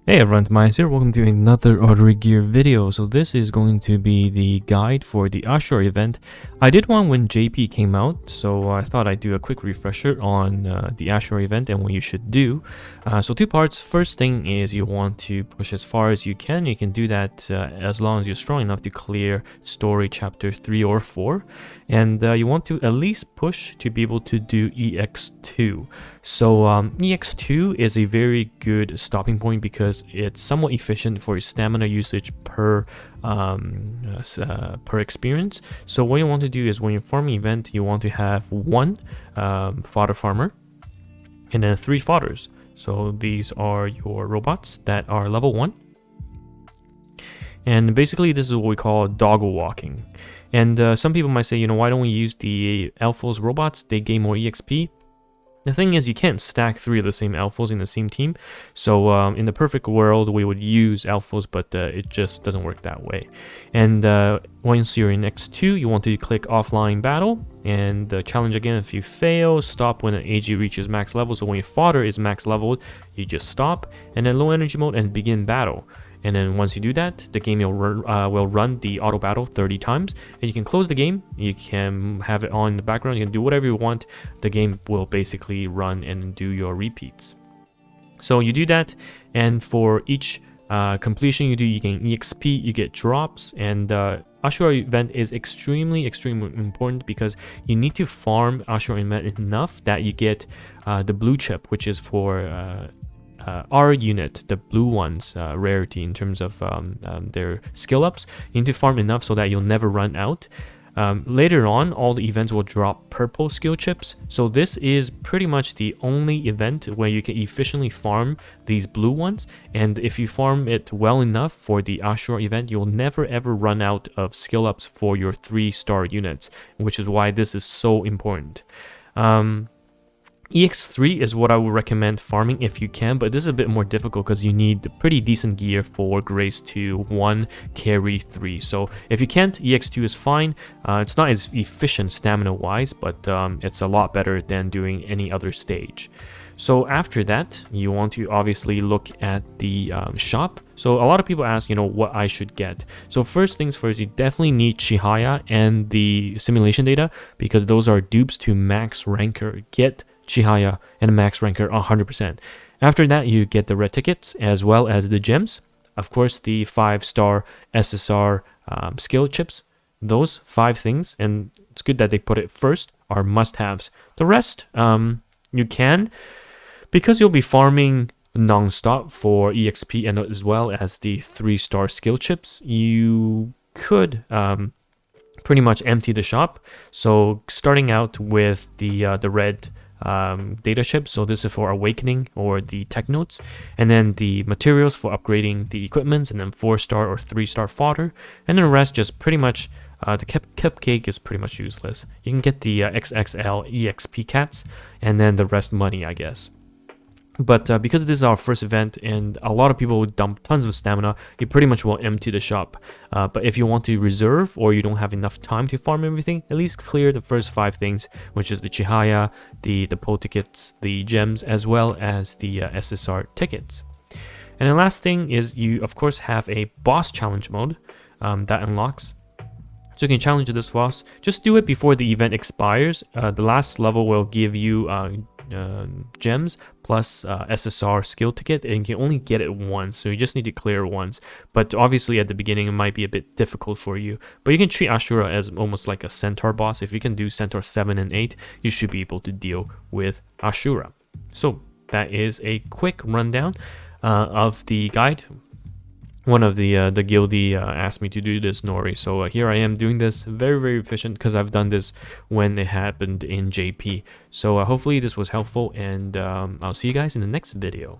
Hey everyone, TimaeuSS here. Welcome to another Artery gear video. So this is going to be the guide for the Ashura event. I did one when JP came out, so I thought I'd do a quick refresher on the Ashura event and what you should do. So two parts. First thing is you want to push as far as you can. You can do that as long as you're strong enough to clear story chapter 3 or 4. And you want to at least push to be able to do EX2. So EX2 is a very good stopping point because it's somewhat efficient for your stamina usage per experience. So what you want to do is when you're farming event, you want to have one fodder farmer and then 3 fodders. So these are your robots that are level 1. And basically this is what we call doggle walking. And some people might say, you know, why don't we use the Alphos robots? They gain more EXP. The thing is, you can't stack 3 of the same Alphos in the same team. So in the perfect world, we would use Alphos, but it just doesn't work that way. And once you're in X2, you want to click offline battle and challenge again. If you fail, stop when an AG reaches max level. So when your fodder is max leveled, you just stop and then low energy mode and begin battle. And then once you do that, the game will run the auto battle 30 times. And you can close the game. You can have it on in the background. You can do whatever you want. The game will basically run and do your repeats. So you do that. And for each completion you do, you gain EXP, you get drops. And Ashura event is extremely important because you need to farm Ashura event enough that you get the blue chip, which is for our unit, the blue ones, rarity in terms of their skill ups. You need to farm enough so that you'll never run out. Later on, all the events will drop purple skill chips. So this is pretty much the only event where you can efficiently farm these blue ones. And if you farm it well enough for the Ashura event, you'll never ever run out of skill ups for your 3-star units, which is why this is so important. EX3 is what I would recommend farming if you can, but this is a bit more difficult because you need pretty decent gear for Grace 2, 1, Carry 3. So if you can't, EX2 is fine. It's not as efficient stamina-wise, but it's a lot better than doing any other stage. So after that, you want to obviously look at the shop. So a lot of people ask, you know, what I should get. So first things first, you definitely need Chihaya and the simulation data because those are dupes to max ranker. Get Chihaya and a max ranker 100%. After that, you get the red tickets as well as the gems. Of course, the 5-star SSR skill chips. Those 5 things, and it's good that they put it first, are must-haves. The rest, you can, because you'll be farming non-stop for EXP and as well as the 3-star skill chips, you could pretty much empty the shop. So starting out with the red data chips, so this is for awakening or the tech notes, and then the materials for upgrading the equipments, and then 4-star or 3-star fodder, and then the rest just pretty much the cupcake is pretty much useless. You can get the XXL EXP cats and then the rest money, I guess. But because this is our first event and a lot of people would dump tons of stamina, you pretty much will empty the shop. But if you want to reserve or you don't have enough time to farm everything, at least clear the first 5 things, which is the Chihaya, the pole tickets, the gems, as well as the SSR tickets. And the last thing is you, of course, have a boss challenge mode that unlocks. So you can challenge this boss. Just do it before the event expires. The last level will give you gems plus SSR skill ticket, and you can only get it once, so you just need to clear it once. But obviously at the beginning it might be a bit difficult for you, but you can treat Ashura as almost like a centaur boss. If you can do centaur 7 and 8, you should be able to deal with Ashura. So that is a quick rundown of the guide. One of the guildie asked me to do this, Nori, so here I am doing this. Very efficient because I've done this when it happened in JP. So hopefully this was helpful, and I'll see you guys in the next video.